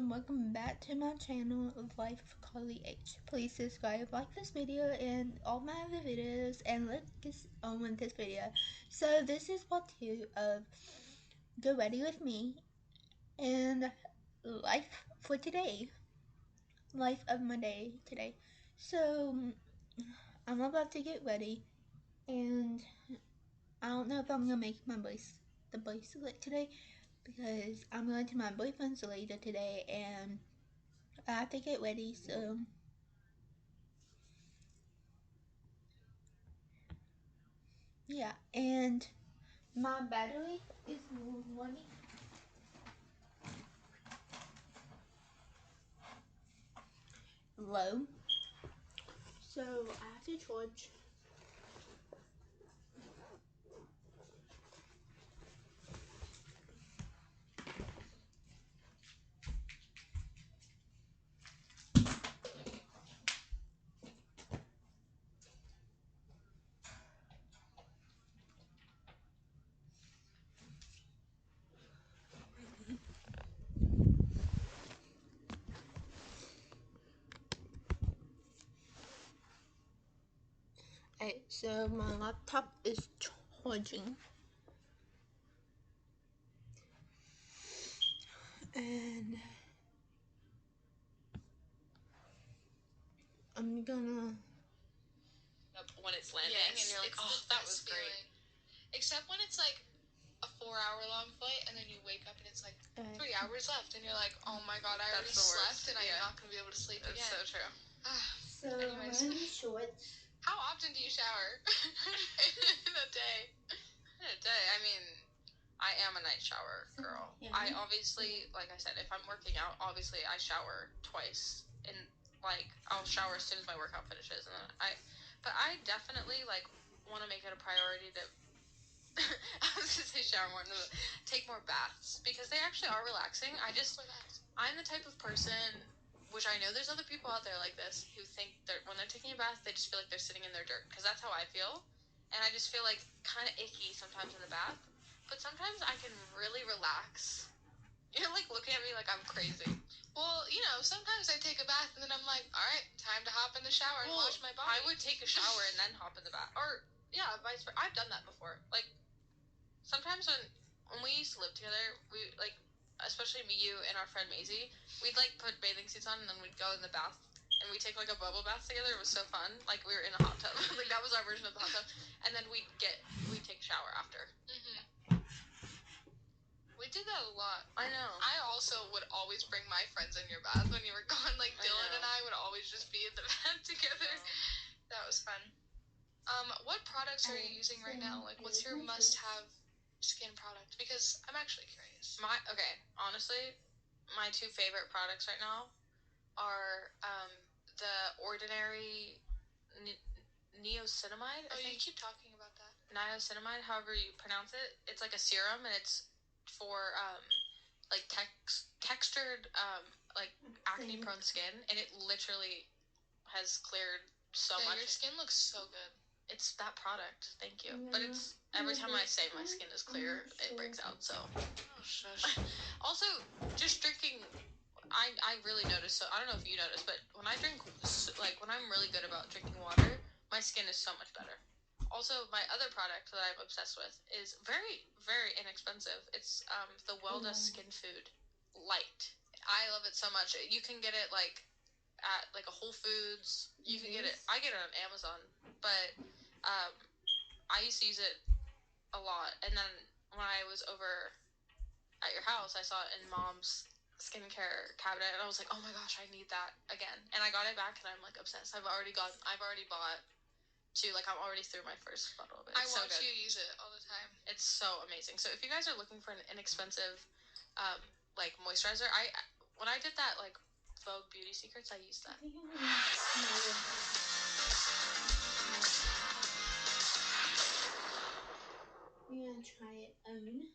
welcome back to my channel of Life of Carly H. Please subscribe, like this video, and all my other videos, and let's get on with this video. So this is part 2 of Go Ready With Me, and life for today. Life of my day today. So, I'm about to get ready, and I don't know if I'm gonna make the bracelet today, because I'm going to my boyfriend's later today, and I have to get ready, so yeah. And my battery is running low, so I have to charge. Alright, so my laptop is charging, and I'm gonna when it's landing, and you're like, oh, that was great. Feeling. Except when it's like a 4-hour-long flight, and then you wake up and it's like 3 hours left, and you're like, oh my god, I already slept, and I'm not gonna be able to sleep again. That's so true. So anyways, I'm shorts. How often do you shower in a day? In a day, I mean, I am a night shower girl. Yeah. I obviously, like I said, if I'm working out, obviously I shower twice, and like I'll shower as soon as my workout finishes, and then but I definitely like want to make it a priority to I was gonna say shower more, take more baths, because they actually are relaxing. I'm the type of person, which I know there's other people out there like this, who think that when they're taking a bath, they just feel like they're sitting in their dirt, because that's how I feel, and I just feel like kind of icky sometimes in the bath, but sometimes I can really relax. You're like looking at me like I'm crazy. Well, you know, sometimes I take a bath and then I'm like, all right, time to hop in the shower and wash my body. I would take a shower and then hop in the bath, or yeah, vice versa. I've done that before. Like sometimes when we used to live together, we like, especially me, you, and our friend Maisie, we'd like put bathing suits on and then we'd go in the bath and we'd take like a bubble bath together. It was so fun. Like we were in a hot tub. Like that was our version of the hot tub. And then we'd take a shower after. We did that a lot. I know. I also would always bring my friends in your bath when you were gone. Like Dylan and I would always just be in the bath together. That was fun. What products are you using right now? Like, what's your must-have skin product? Because I'm actually curious. Honestly, my two favorite products right now are the Ordinary niacinamide. Oh, you keep talking about that. Niacinamide, however you pronounce it. It's like a serum, and it's for like textured like acne-prone skin, and it literally has cleared so much. Your skin looks so good. It's that product. Thank you. But it's every time I say my skin is clear, it breaks out. So. Oh, shush. Also, just drinking. I really notice. So I don't know if you notice, but when I drink, like when I'm really good about drinking water, my skin is so much better. Also, my other product that I'm obsessed with is very, very inexpensive. It's the Welda Skin Food Light. I love it so much. You can get it like at like a Whole Foods. You can get it. I get it on Amazon, but I used to use it a lot. And then when I was over at your house, I saw it in Mom's skincare cabinet, and I was like, oh my gosh, I need that again. And I got it back, and I'm like obsessed. I've already bought 2. Like I'm already through my first bottle of it. I watch you use it all the time. It's so amazing. So if you guys are looking for an inexpensive like moisturizer, when I did that like Vogue Beauty Secrets, I used that. We're gonna try it on.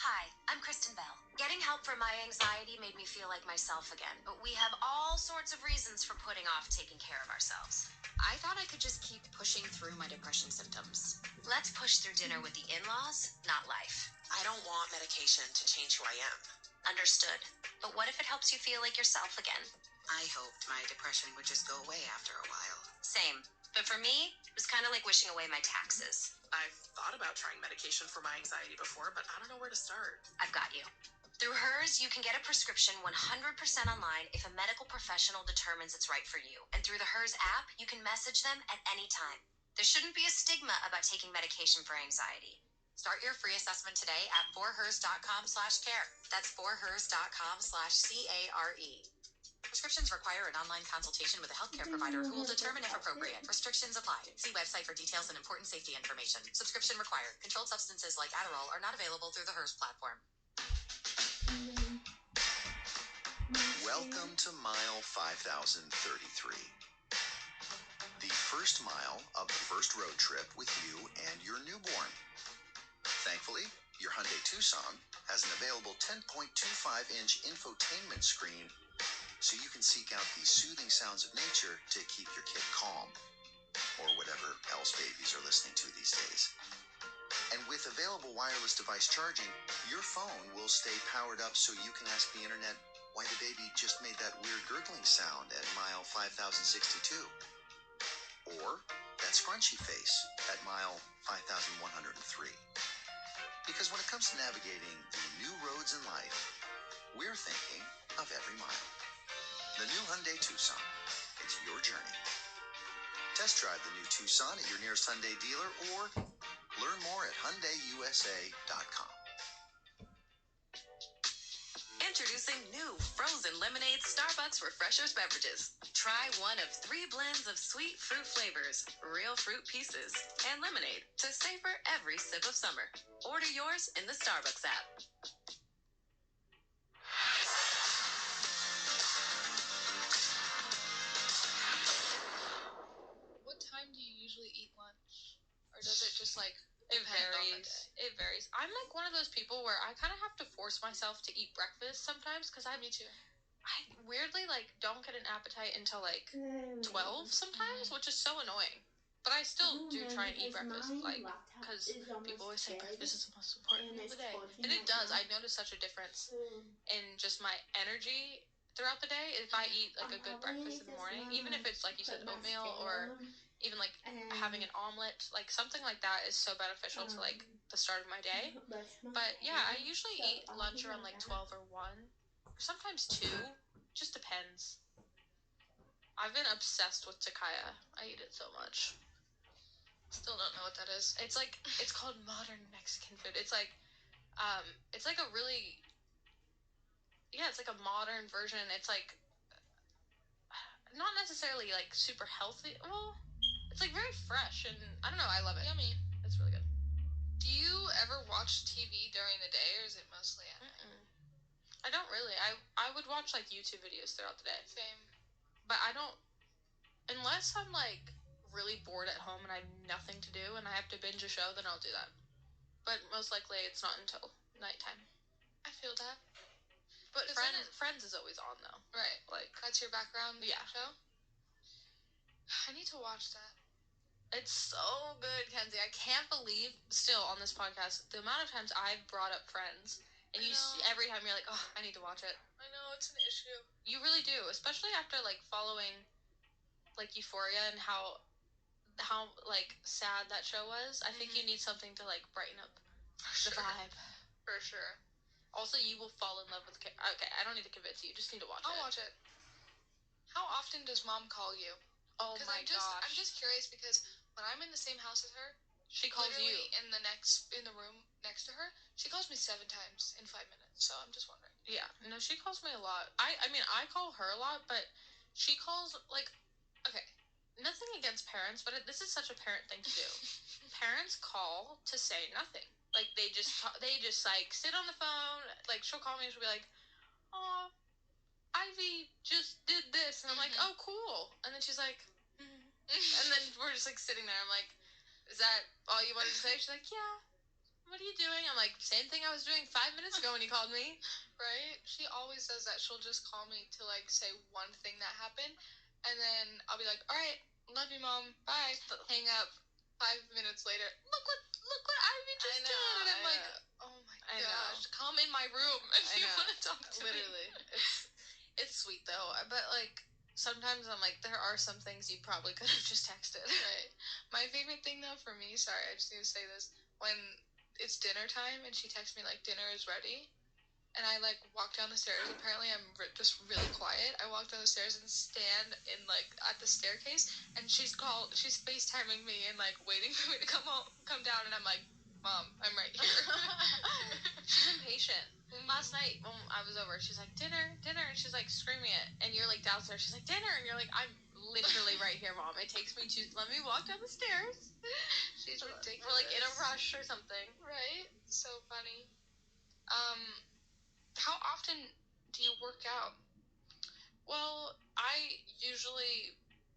Hi, I'm Kristen Bell. Getting help for my anxiety made me feel like myself again, but we have all sorts of reasons for putting off taking care of ourselves. I thought I could just keep pushing through my depression symptoms. Let's push through dinner with the in-laws, not life. I don't want medication to change who I am. Understood. But what if it helps you feel like yourself again? I hoped my depression would just go away after a while. Same. But for me, it was kind of like wishing away my taxes. I've thought about trying medication for my anxiety before, but I don't know where to start. I've got you. Through hers, you can get a prescription 100% online if a medical professional determines it's right for you. And through the hers app, you can message them at any time. There shouldn't be a stigma about taking medication for anxiety. Start your free assessment today at forhers.com/care. That's forhers.com/CARE. Prescriptions require an online consultation with a healthcare provider who will determine if appropriate. Restrictions apply. See website for details and important safety information. Subscription required. Controlled substances like Adderall are not available through the Hers platform. Welcome to mile 5033. The first mile of the first road trip with you and your newborn. Thankfully, your Hyundai Tucson has an available 10.25-inch infotainment screen so you can seek out the soothing sounds of nature to keep your kid calm, or whatever else babies are listening to these days. And with available wireless device charging, your phone will stay powered up so you can ask the internet why the baby just made that weird gurgling sound at mile 5062. Or that scrunchy face at mile 5103. Because when it comes to navigating the new roads in life, we're thinking of every mile. The new Hyundai Tucson. It's your journey. Test drive the new Tucson at your nearest Hyundai dealer or learn more at HyundaiUSA.com. Introducing new frozen lemonade Starbucks Refreshers beverages. Try one of 3 blends of sweet fruit flavors, real fruit pieces, and lemonade to savor every sip of summer. Order yours in the Starbucks app. What time do you usually eat lunch? Or does it just like It depend on the varies. day? It varies. I'm like one of those people where I kind of have to force myself to eat breakfast sometimes because Me too. I weirdly like don't get an appetite until like 12 sometimes, which is so annoying. But I still do try and eat breakfast, like, because people always say breakfast is the most important meal of the day. And it does. I notice such a difference in just my energy throughout the day if I eat like a good breakfast in the morning, even if it's like you said oatmeal or even like having an omelet, like something like that is so beneficial to like the start of my day. But yeah, I usually eat lunch around like 12 or 1, or sometimes 2. Just depends. I've been obsessed with Takaya. I eat it so much. Still don't know what that is. It's called modern Mexican food. It's like a really, yeah, it's like a modern version. It's like not necessarily like super healthy. Well, it's like very fresh and I don't know. I love it. Yummy. It's really good. Do you ever watch TV during the day, or is it mostly at night? I don't really. I would watch like YouTube videos throughout the day. Same. But I don't, unless I'm like really bored at home and I have nothing to do and I have to binge a show, then I'll do that. But most likely it's not until nighttime. I feel that. But 'Cause then Friends is always on though. Right. Like That's your background Yeah. show? I need to watch that. it's so good, Kenzie. I can't believe still on this podcast the amount of times I've brought up Friends and I know. every time you're like, oh, I need to watch it. I know, it's an issue. You really do, especially after like following like Euphoria and how like sad that show was. I think you need something to like brighten up the vibe. For sure. Also, you will fall in love with okay, I don't need to convince you. You just need to watch it. I'll watch it. How often does Mom call you? Oh my gosh. I'm just curious because when I'm in the same house as her, she calls you. literally in the room next to her, she calls me 7 times in 5 minutes. So I'm just wondering. Yeah. No, she calls me a lot. I mean, I call her a lot, but she calls like okay, nothing against parents, but this is such a parent thing to do. Parents call to say nothing. Like they just like sit on the phone. Like she'll call me and she'll be like, "Oh, Ivy just did this," and I'm like, "Oh, cool." And then she's like, and then we're just like sitting there. I'm like, "Is that all you wanted to say?" She's like, "Yeah." What are you doing? I'm like, same thing I was doing 5 minutes ago when you called me. Right? She always does that. She'll just call me to like say one thing that happened, and then I'll be like, "All right, love you, Mom. Bye." Hang up. 5 minutes later, look what Ivy just did, and I'm like, oh my I know. Come in my room if you want to talk to me. Literally. It's sweet though, but like sometimes I'm like, there are some things you probably could have just texted. Right. My favorite thing though for me, sorry, I just need to say this, when it's dinner time and she texts me like dinner is ready, and I like walk down the stairs. Apparently, I'm just really quiet. I walk down the stairs and stand in like at the staircase, and she's FaceTiming me and like waiting for me to come down, and I'm like, Mom, I'm right here. She's impatient. Last night when I was over, she's like, dinner, and she's like screaming it, and you're like downstairs. She's like, dinner, and you're like, I'm literally right here, Mom. It takes me let me walk down the stairs. She's ridiculous. We're like in a rush or something. Right? So funny. How often do you work out? Well, I usually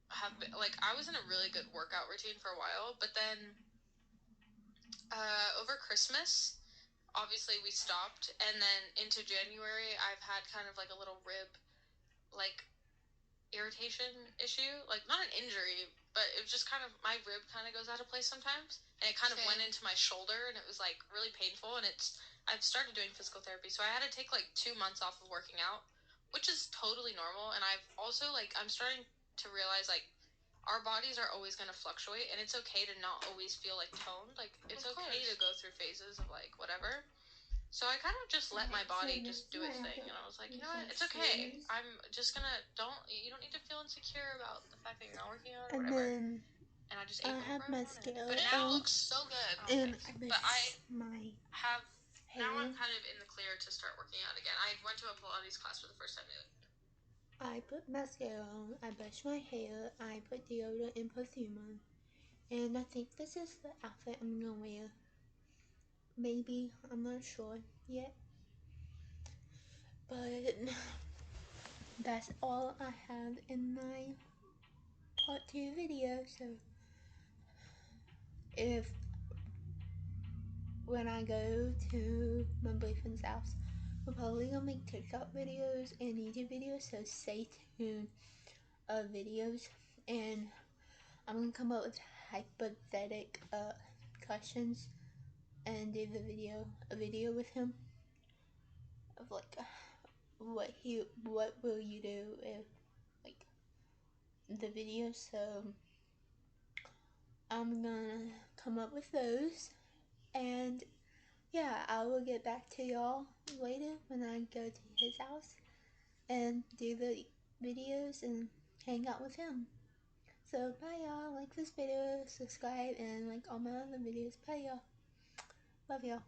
have been, like, I was in a really good workout routine for a while, but then over Christmas, obviously we stopped, and then into January, I've had kind of like a little rib, like, irritation issue. Like, not an injury, but it was just kind of, my rib kind of goes out of place sometimes, and it kind of went into my shoulder, and it was, like, really painful, and I've started doing physical therapy, so I had to take, like, 2 months off of working out, which is totally normal, and I've also, like, I'm starting to realize, like, our bodies are always going to fluctuate, and it's okay to not always feel, like, toned. Like, it's okay to go through phases of, like, whatever. So I kind of just let my body just do its thing, and I was like, you know what, it's okay. I'm just gonna, you don't need to feel insecure about the fact that you're not working out or whatever. And I just ate have mascara but now it looks so good. and But I my have, hair. now I'm kind of in the clear to start working out again. I went to a Pilates class for the first time. I put mascara on, I brush my hair, I put deodorant and perfume on, and I think this is the outfit I'm gonna wear. Maybe, I'm not sure yet. But that's all I have in my part 2 video, so if when I go to my boyfriend's house, we're probably gonna make TikTok videos and YouTube videos, so stay tuned videos, and I'm gonna come up with hypothetical questions and do a video with him of like what will you do if like the video. So I'm gonna come up with those, and yeah, I will get back to y'all later when I go to his house and do the videos and hang out with him. So bye y'all, like this video, subscribe, and like all my other videos. Bye y'all, love y'all.